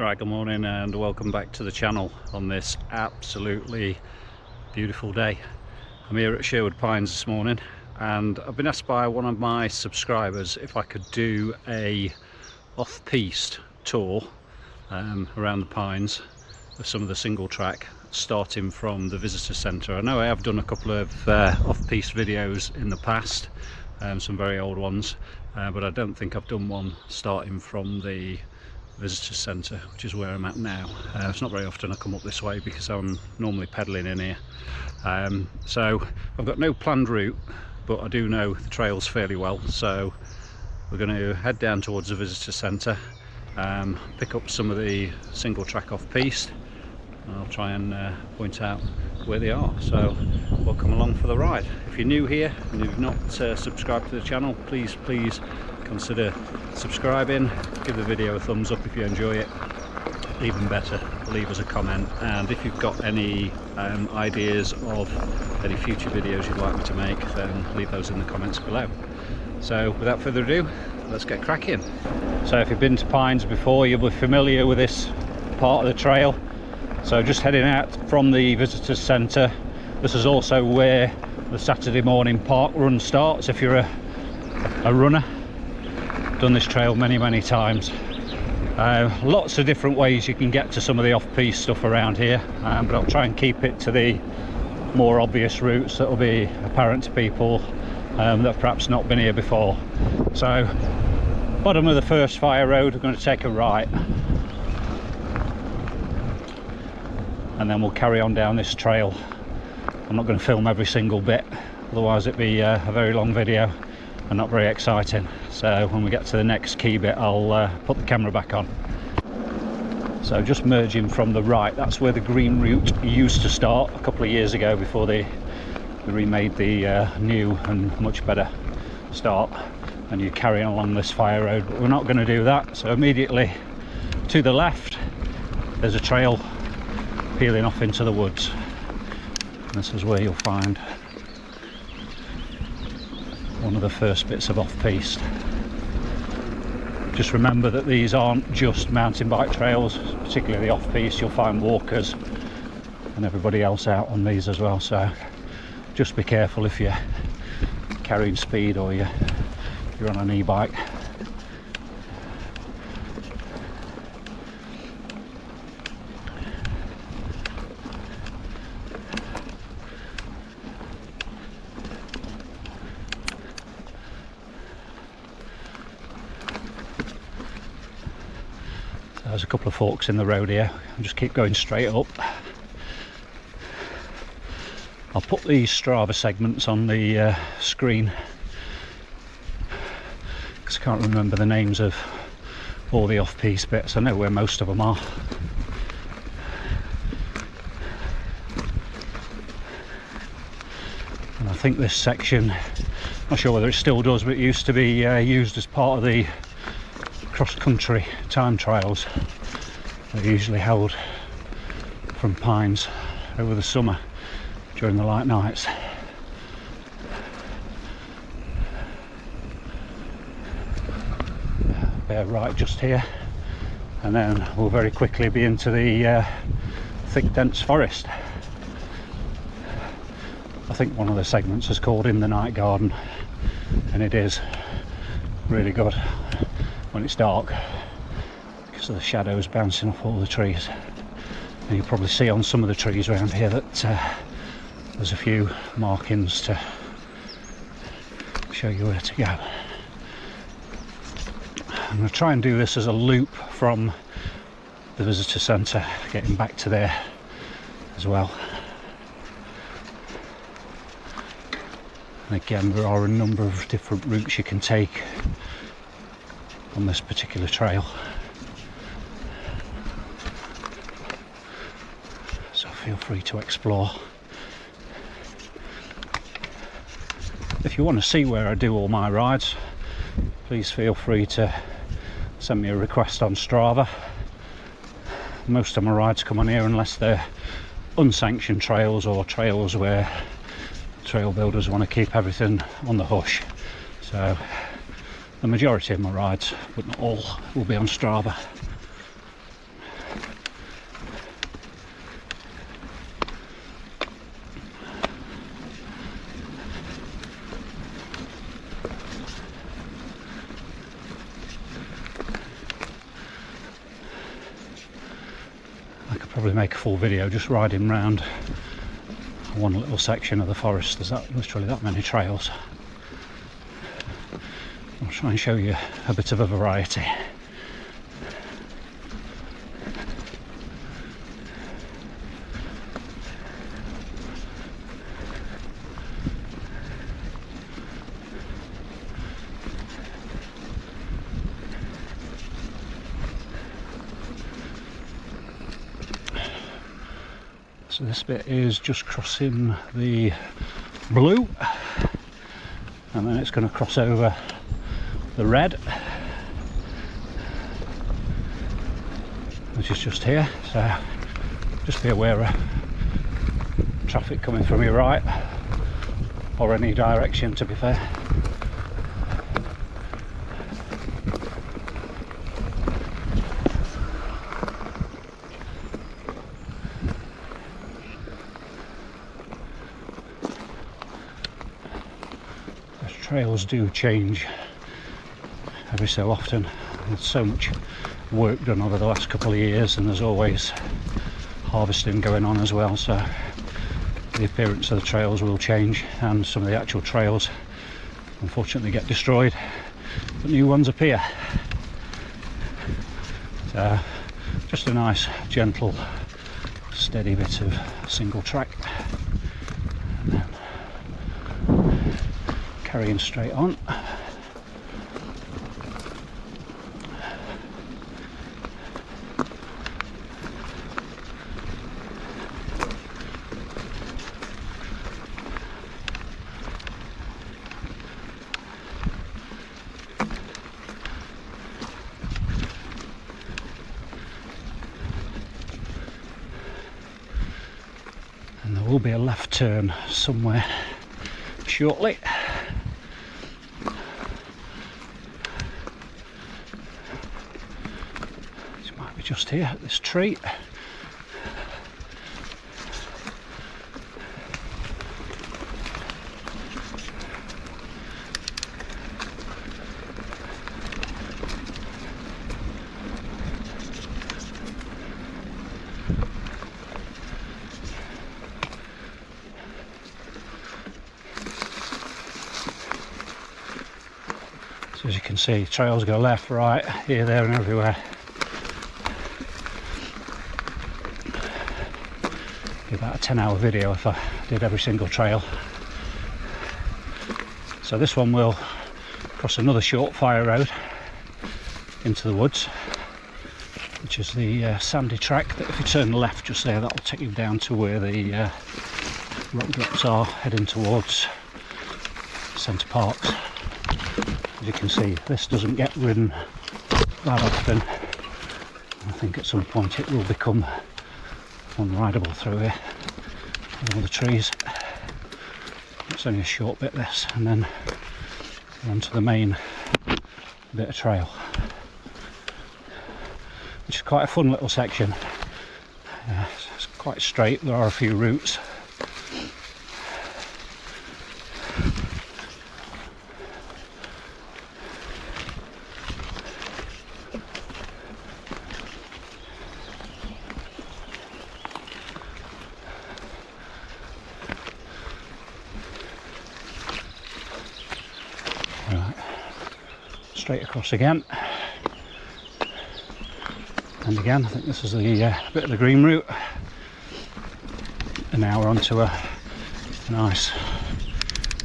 Right, good morning and welcome back to the channel on this absolutely beautiful day. I'm here at Sherwood Pines this morning and I've been asked by one of my subscribers if I could do a off-piste tour around the Pines of some of the single track starting from the visitor centre. I know I have done a couple of off-piste videos in the past, some very old ones, but I don't think I've done one starting from the visitor centre, which is where I'm at now. It's not very often I come up this way because I'm normally pedalling in here. So I've got no planned route, but I do know the trails fairly well, so we're going to head down towards the visitor centre, pick up some of the single track off-piste, and I'll try and point out where they are. So welcome along for the ride. If you're new here and you've not subscribed to the channel, please consider subscribing, give the video a thumbs up if you enjoy it, even better leave us a comment, and if you've got any ideas of any future videos you'd like me to make, then leave those in the comments below. So without further ado, let's get cracking. So if you've been to Pines before, you'll be familiar with this part of the trail. So just heading out from the visitors centre. This is also where the Saturday morning park run starts if you're a runner. Done this trail many times. Lots of different ways you can get to some of the off-piste stuff around here, but I'll try and keep it to the more obvious routes that will be apparent to people that have perhaps not been here before. So bottom of the first fire road, we're going to take a right and then we'll carry on down this trail. I'm not going to film every single bit, otherwise it'd be a very long video and not very exciting. So when we get to the next key bit, I'll put the camera back on. So just merging from the right, that's where the green route used to start a couple of years ago before they remade the new and much better start, and you're carrying along this fire road, but we're not going to do that. So immediately to the left there's a trail peeling off into the woods, and this is where you'll find one of the first bits of off-piste. Just remember that these aren't just mountain bike trails, particularly the off-piste. You'll find walkers and everybody else out on these as well, so just be careful if you're carrying speed or you're on an e-bike. There's a couple of forks in the road here. I'll just keep going straight up. I'll put these Strava segments on the screen because I can't remember the names of all the off-piste bits. I know where most of them are. And I think this section, not sure whether it still does, but it used to be used as part of the cross-country time trials that are usually held from Pines over the summer during the light nights. Bear right just here, and then we'll very quickly be into the thick dense forest. I think one of the segments is called In the Night Garden, and it is really good when it's dark because of the shadows bouncing off all the trees. And you'll probably see on some of the trees around here that there's a few markings to show you where to go. I'm going to try and do this as a loop from the visitor centre, getting back to there as well. And again, there are a number of different routes you can take on this particular trail, so feel free to explore. If you want to see where I do all my rides, please feel free to send me a request on Strava. Most of my rides come on here unless they're unsanctioned trails or trails where trail builders want to keep everything on the hush. So the majority of my rides, but not all, will be on Strava. probably make a full video just riding round one little section of the forest. There's literally that many trails. I'll try and show you a bit of a variety. So this bit is just crossing the blue, and then it's going to cross over the red, which is just here. So just be aware of traffic coming from your right, or any direction, to be fair. Trails do change every so often. There's so much work done over the last couple of years, and there's always harvesting going on as well, so the appearance of the trails will change, and some of the actual trails unfortunately get destroyed, but new ones appear. So just a nice, gentle, steady bit of single track, and then carrying straight on. And there will be a left turn somewhere shortly. Just here at this tree. So as you can see, trails go left, right, here, there and everywhere. About a 10-hour video if I did every single trail. So this one will cross another short fire road into the woods, which is the sandy track that if you turn left just there, that will take you down to where the rock drops are, heading towards Centre Parks. As you can see, this doesn't get ridden that often. I think at some point it will become unrideable through here with all the trees. It's only a short bit this, and then onto the main bit of trail, which is quite a fun little section. It's quite straight, there are a few routes. Straight across again, and again I think this is the bit of the green route, and now we're onto a nice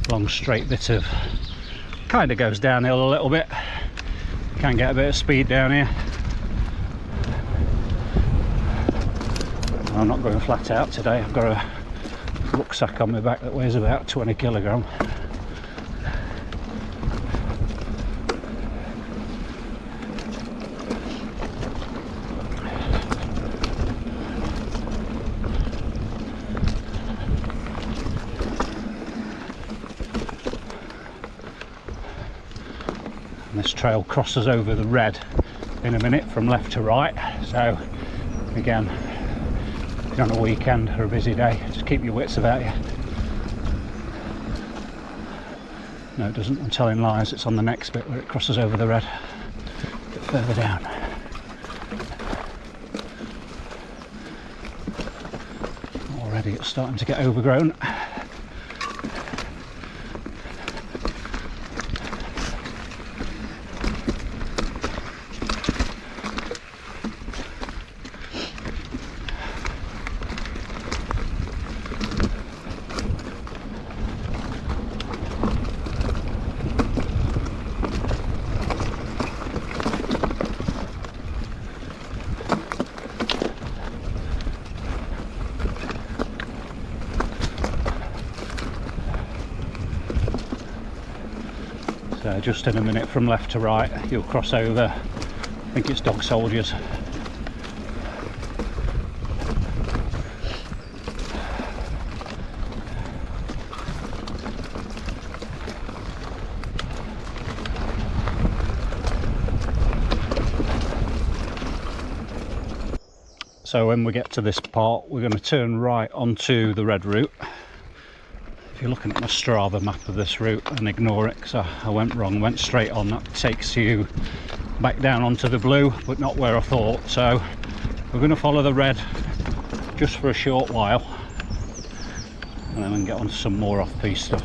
long straight bit of, kind of goes downhill a little bit, can get a bit of speed down here. I'm not going flat out today, I've got a rucksack on my back that weighs about 20 kilograms. This trail crosses over the red in a minute from left to right, so again, if you're on a weekend or a busy day, just keep your wits about you. No, it doesn't, I'm telling lies, it's on the next bit where it crosses over the red, a bit further down. already starting to get overgrown. So just in a minute from left to right you'll cross over, I think it's Dog Soldiers. So when we get to this part we're going to turn right onto the red route. If you're looking at my Strava map of this route, and ignore it because I went wrong, went straight on. That takes you back down onto the blue, but not where I thought. So we're going to follow the red just for a short while, and then we can get on to some more off-piste stuff.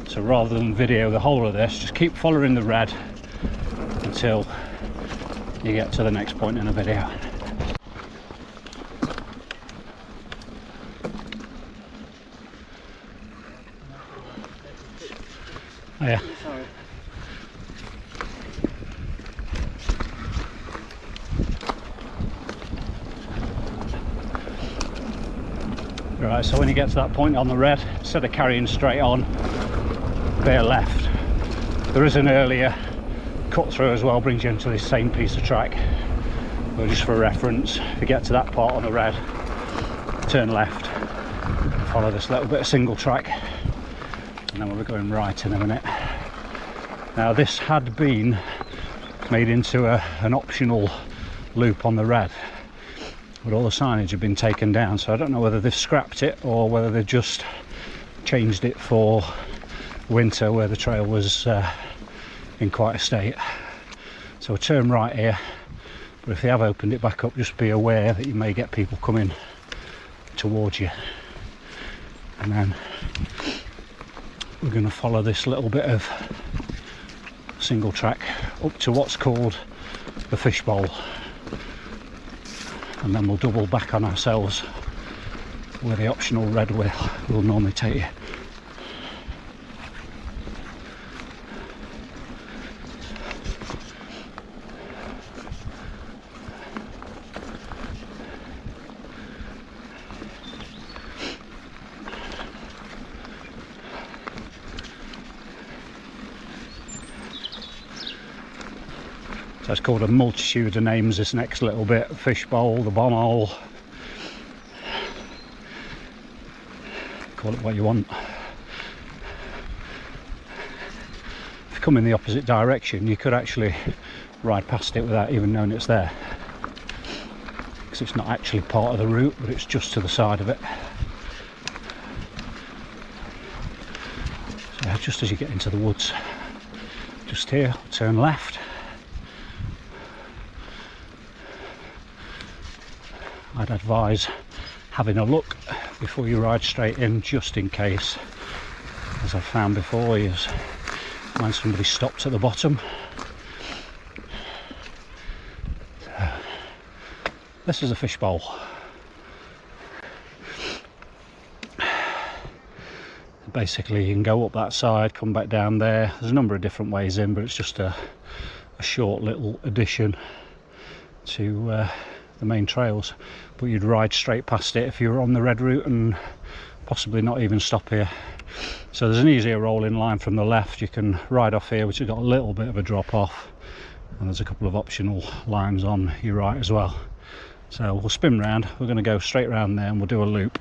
So rather than video the whole of this, just keep following the red until you get to the next point in the video. Oh, yeah. Sorry. Right, so when you get to that point on the red, instead of carrying straight on, veer left. There is an earlier cut through as well, brings you into this same piece of track. But just for reference, if you get to that part on the red, turn left, follow this little bit of single track, and then we'll be going right in a minute. Now this had been made into an optional loop on the red, but all the signage had been taken down, so I don't know whether they've scrapped it or whether they've just changed it for winter where the trail was in quite a state. So we'll turn right here, but if they have opened it back up, just be aware that you may get people coming towards you. And then we're going to follow this little bit of single track up to what's called the fishbowl, and then we'll double back on ourselves where the optional red will normally take you. So it's called a multitude of names, this next little bit. Fishbowl, the bomb hole, call it what you want. If you come in the opposite direction, you could actually ride past it without even knowing it's there, because it's not actually part of the route, but it's just to the side of it. So just as you get into the woods, just here, turn left. I'd advise having a look before you ride straight in, just in case, as I've found before, is when somebody stops at the bottom. So, this is a fishbowl. Basically you can go up that side, come back down there. There's a number of different ways in, but it's just a short little addition to the main trails. But you'd ride straight past it if you were on the red route and possibly not even stop here. So there's an easier rolling line from the left. You can ride off here, which has got a little bit of a drop off, and there's a couple of optional lines on your right as well. So we'll spin round, we're going to go straight round there and we'll do a loop.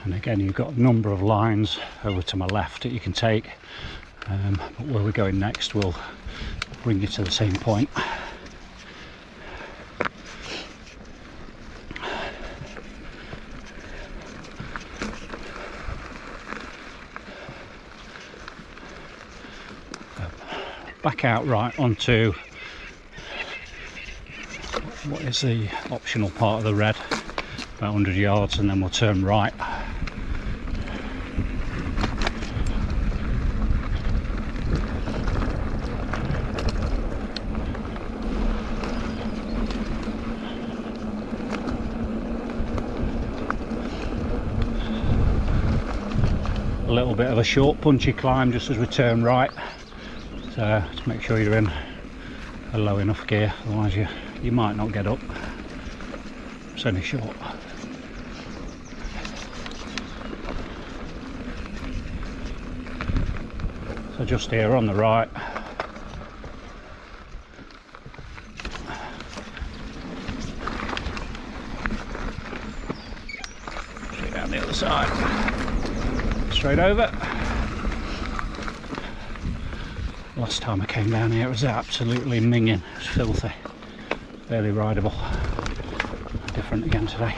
And again, you've got a number of lines over to my left that you can take, but where we're going next will bring you to the same point. back out right onto what is the optional part of the red, about 100 yards, and then we'll turn right. A little bit of a short punchy climb just as we turn right, so just make sure you're in a low enough gear, otherwise you might not get up. It's only short. So just here on the right, straight down the other side. Straight over. Last time I came down here it was absolutely minging, it was filthy, barely rideable. Different again today.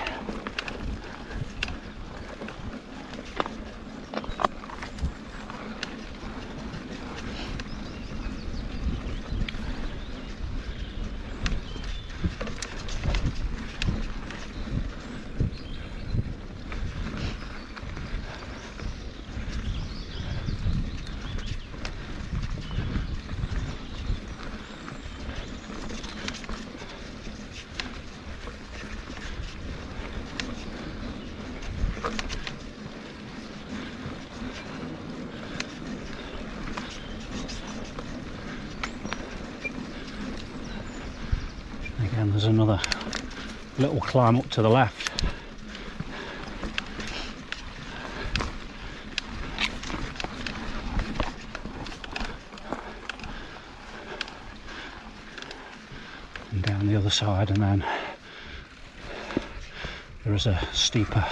Again, there's another little climb up to the left. And down the other side, and then there is a steeper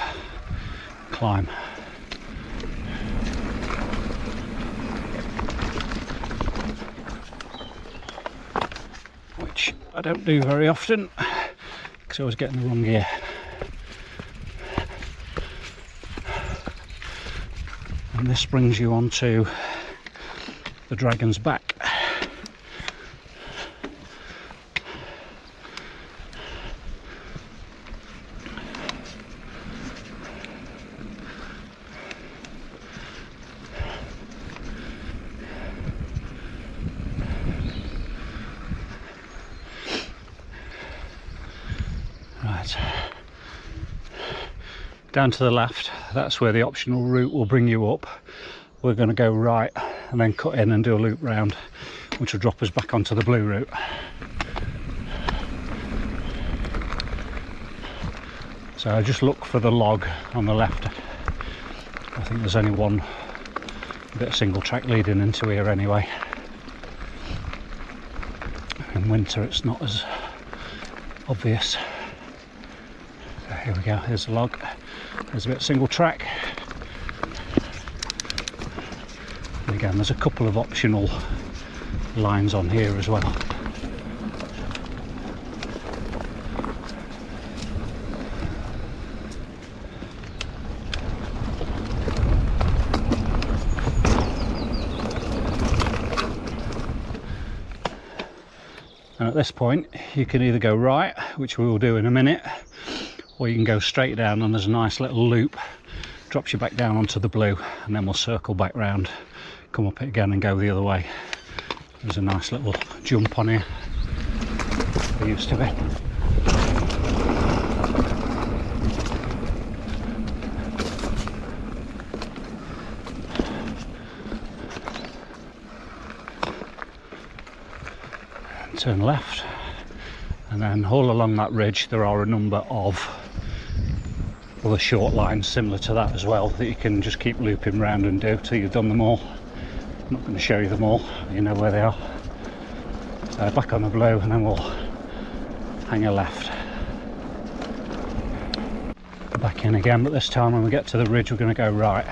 climb. Which I don't do very often because I was getting the wrong gear. And this brings you onto the Dragon's Back. Right, down to the left, that's where the optional route will bring you up. We're going to go right and then cut in and do a loop round, which will drop us back onto the blue route. So I just look for the log on the left. I think there's only one bit of single track leading into here anyway. In winter it's not as obvious. Here we go, here's the log, there's a bit of single track. And again, there's a couple of optional lines on here as well. And at this point, you can either go right, which we will do in a minute, or you can go straight down, and there's a nice little loop, drops you back down onto the blue, and then we'll circle back round, come up it again and go the other way. There's a nice little jump on here, there used to be. Turn left, and then all along that ridge there are a number of other short lines similar to that as well, that you can just keep looping round and do till you've done them all. I'm not going to show you them all, you know where they are. So back on the blue, and then we'll hang a left. Back in again, but this time when we get to the ridge we're going to go right.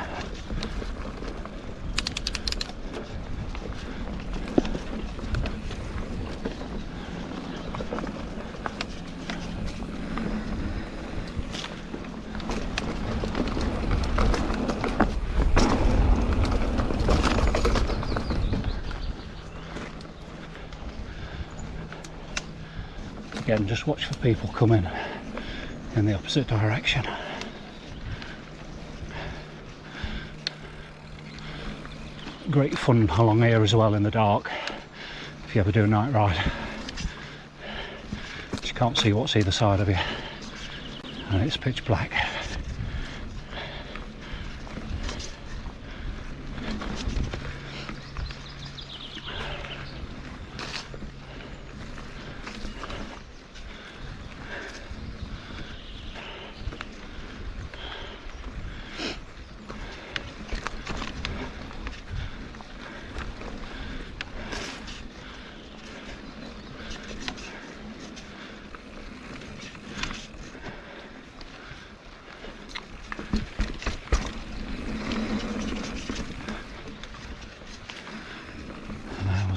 again, just watch for people coming in the opposite direction. Great fun along here as well in the dark if you ever do a night ride. You can't see what's either side of you and it's pitch black.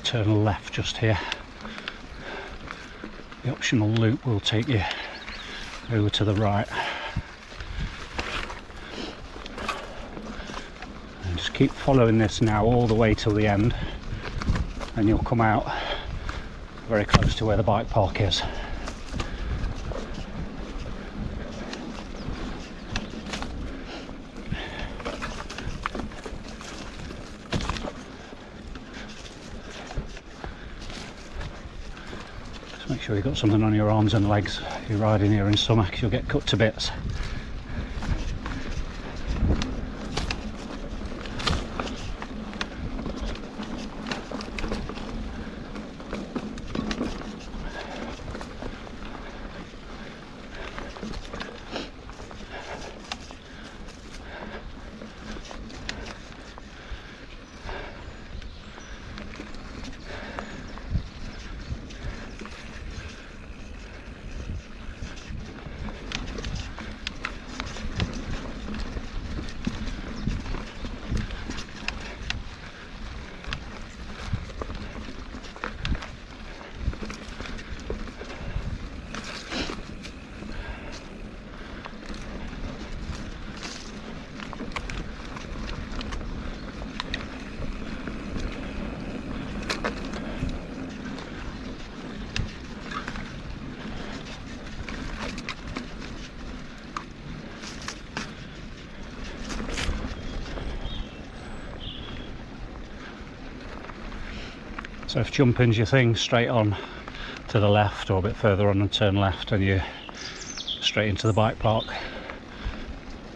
Turn left just here. The optional loop will take you over to the right. And just keep following this now all the way till the end, and you'll come out very close to where the bike park is. Make sure you've got something on your arms and legs if you're riding here in summer, because you'll get cut to bits. So if jumping's your thing, straight on to the left or a bit further on and turn left and you're straight into the bike park,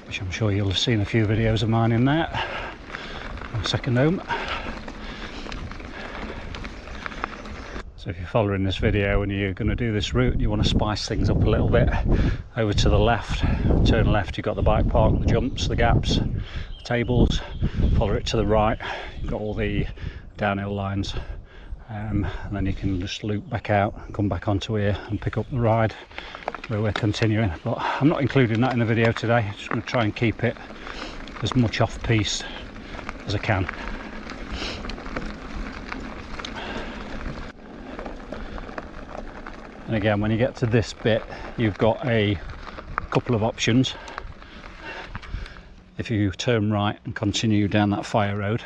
which I'm sure you'll have seen a few videos of mine in that. Second home. So if you're following this video and you're going to do this route and you want to spice things up a little bit, over to the left, turn left, you've got the bike park, the jumps, the gaps, the tables. Follow it to the right, you've got all the downhill lines. And then you can just loop back out and come back onto here and pick up the ride where we're continuing. But I'm not including that in the video today. I'm just going to try and keep it as much off piste as I can. And again, when you get to this bit, you've got a couple of options. If you turn right and continue down that fire road,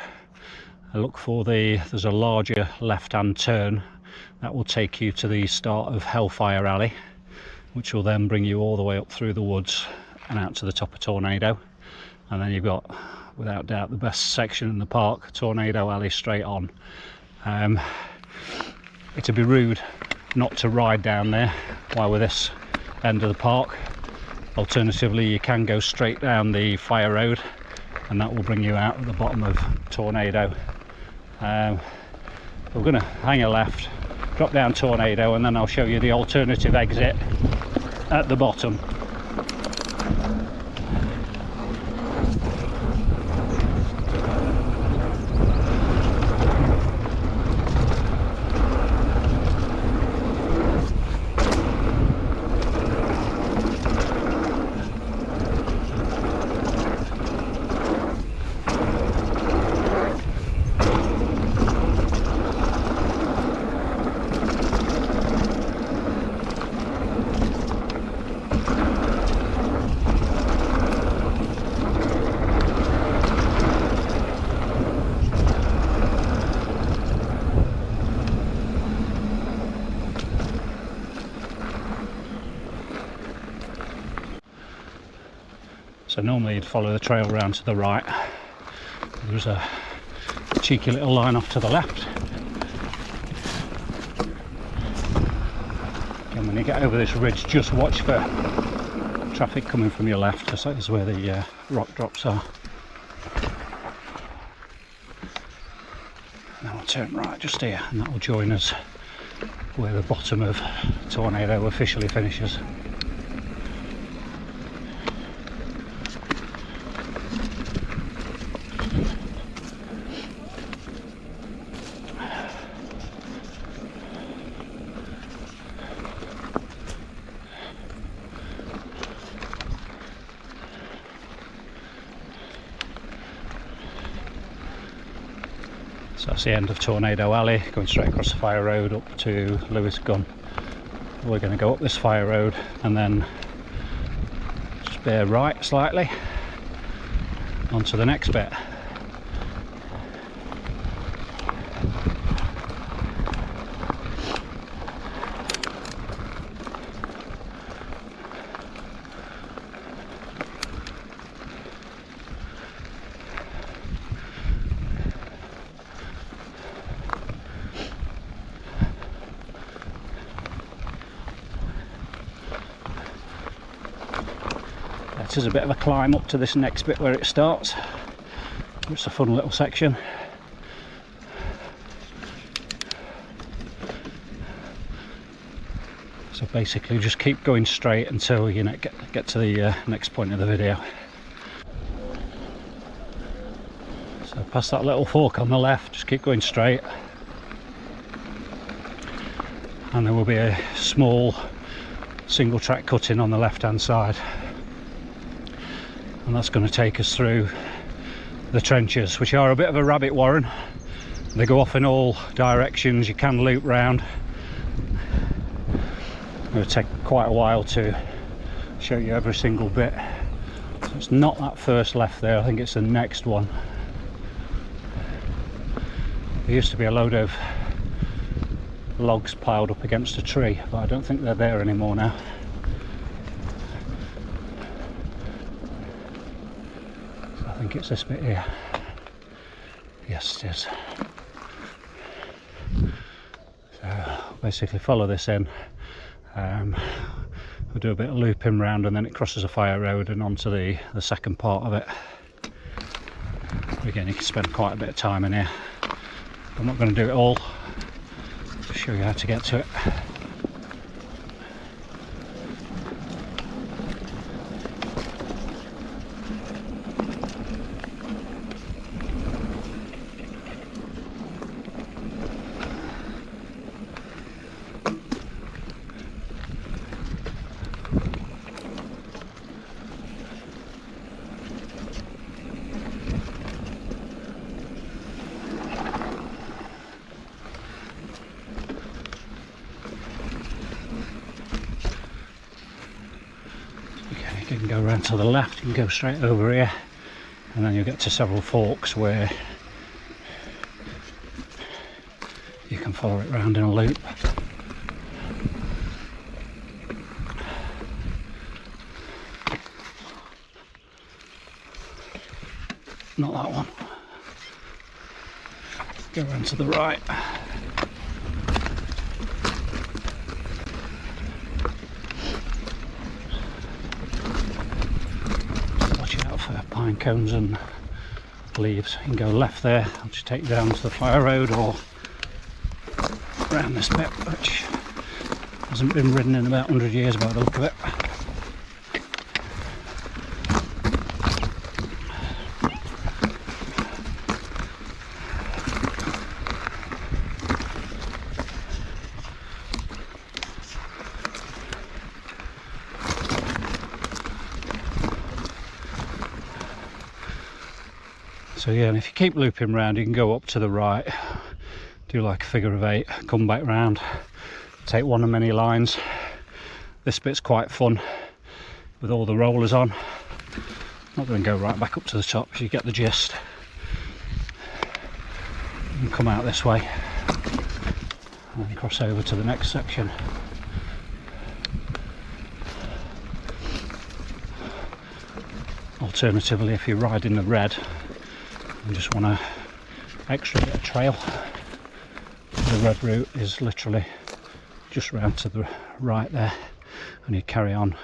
I look for there's a larger left-hand turn that will take you to the start of Hellfire Alley, which will then bring you all the way up through the woods and out to the top of Tornado. And then you've got, without doubt, the best section in the park, Tornado Alley straight on. It'd be rude not to ride down there while we're this end of the park. Alternatively, you can go straight down the fire road and that will bring you out at the bottom of Tornado. We're going to hang a left, drop down Tornado, and then I'll show you the alternative exit at the bottom. So normally you'd follow the trail round to the right. There's a cheeky little line off to the left. And when you get over this ridge, just watch for traffic coming from your left, because that is where the rock drops are. And then we'll turn right just here, and that will join us where the bottom of Tornado officially finishes. So that's the end of Tornado Alley, going straight across the fire road up to Lewis Gun. We're going to go up this fire road and then just bear right slightly onto the next bit. It is a bit of a climb up to this next bit where it starts. It's a fun little section. So basically just keep going straight until you get to the next point of the video. So past that little fork on the left, just keep going straight. And there will be a small single track cutting on the left hand side. And that's going to take us through the trenches, which are a bit of a rabbit warren. They go off in all directions, you can loop round. It will take quite a while to show you every single bit. So it's not that first left there, I think it's the next one. There used to be a load of logs piled up against a tree, but I don't think they're there anymore now. I think it's this bit here. Yes, it is. So basically follow this in. We'll do a bit of looping round and then it crosses a fire road and onto the second part of it. Again, you can spend quite a bit of time in here. I'm not going to do it all. Just show you how to get to it. You can go around to the left, you can go straight over here, and then you'll get to several forks where you can follow it round in a loop. Not that one. Go around to the right. Pine cones and leaves. You can go left there, I'll just take you down to the fire road, or around this bit which hasn't been ridden in about 100 years by the look of it. So yeah, and if you keep looping round, you can go up to the right, do like a figure of 8, come back round, take one of many lines. This bit's quite fun with all the rollers on. I'm not going to go right back up to the top, so you get the gist. And come out this way and then cross over to the next section. alternatively, if you're riding the red and just want a extra bit of trail, the red route is literally just round to the right there, and you carry on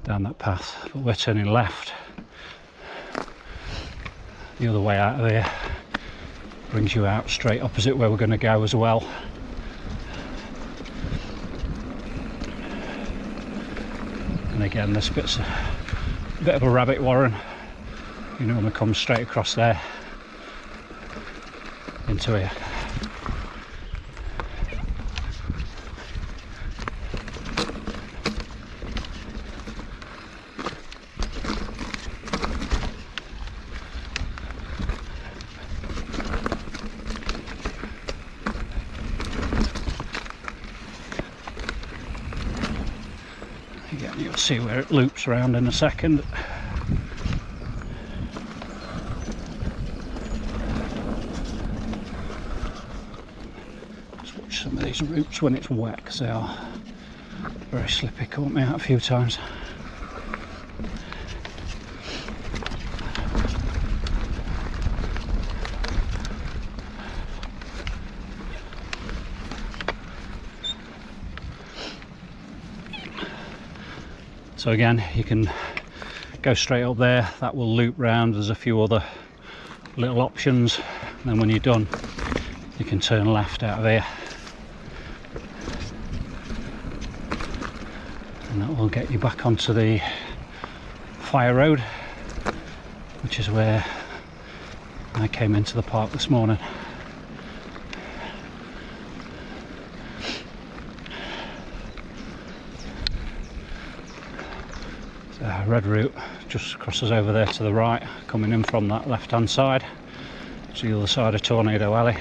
down that path. But we're turning left. The other way out of here brings you out straight opposite where we're going to go as well. And again, this bit's a bit of a rabbit warren. You normally come straight across there into here. Again, you'll see where it loops around in a second. Just watch some of these roots when it's wet, because they are very slippy. Caught me out a few times. So again, you can go straight up there, that will loop round. There's a few other little options, and then when you're done you can turn left out of here, and that will get you back onto the fire road, which is where I came into the park this morning. Red route just crosses over there to the right, coming in from that left hand side to the other side of Tornado Alley.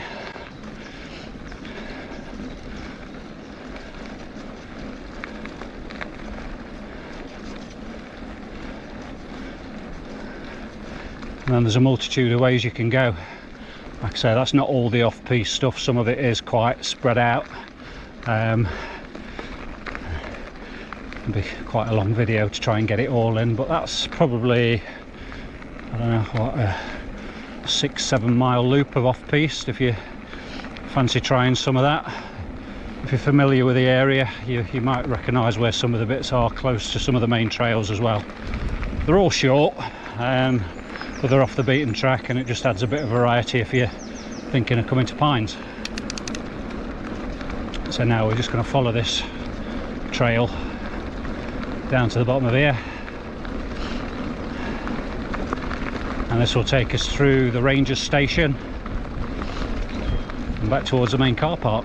And then there's a multitude of ways you can go. Like I say, that's not all the off-piste stuff, some of it is quite spread out. It'll be quite a long video to try and get it all in, but that's probably, I don't know, what, a 6-7 mile loop of off-piste if you fancy trying some of that. If you're familiar with the area, you might recognise where some of the bits are close to some of the main trails as well. They're all short, but they're off the beaten track, and it just adds a bit of variety if you're thinking of coming to Pines. So now we're just going to follow this trail down to the bottom of here, and this will take us through the Rangers station and back towards the main car park.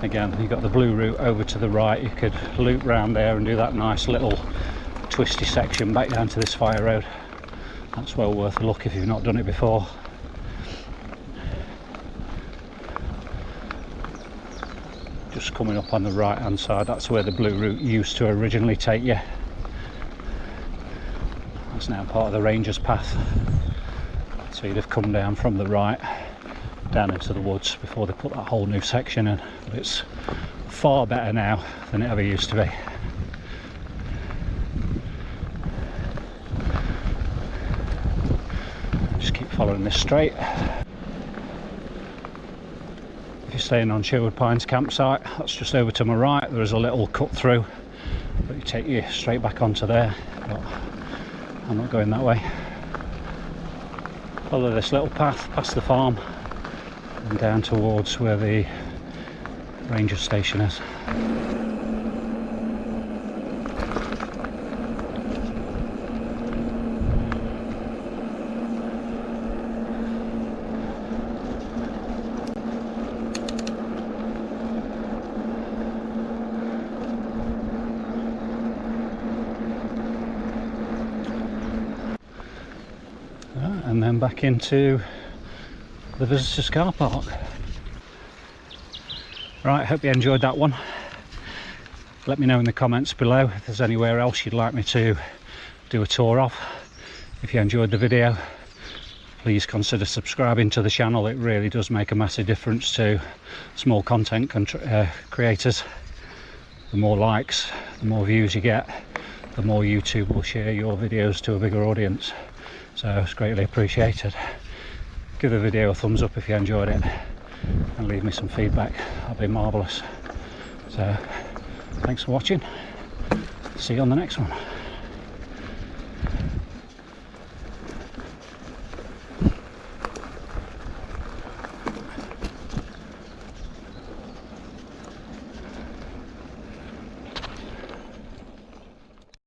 Again, you've got the blue route over to the right. You could loop round there and do that nice little twisty section back down to this fire road. That's well worth a look if you've not done it before. Just coming up on the right hand side, that's where the blue route used to originally take you. That's now part of the Rangers path, so you'd have come down from the right down into the woods before they put that whole new section in. But it's far better now than it ever used to be. Just keep following this straight. If you're staying on Sherwood Pines campsite, that's just over to my right. There is a little cut through, but you take you straight back onto there. But I'm not going that way. Follow this little path past the farm and down towards where the ranger station is. And then back into the visitors car park. Right, hope you enjoyed that one. Let me know in the comments below if there's anywhere else you'd like me to do a tour of. If you enjoyed the video, please consider subscribing to the channel. It really does make a massive difference to small content creators. The more likes, the more views you get, the more YouTube will share your videos to a bigger audience. So it's greatly appreciated. Give the video a thumbs up if you enjoyed it, and leave me some feedback. That'd be marvellous. So thanks for watching. See you on the next one.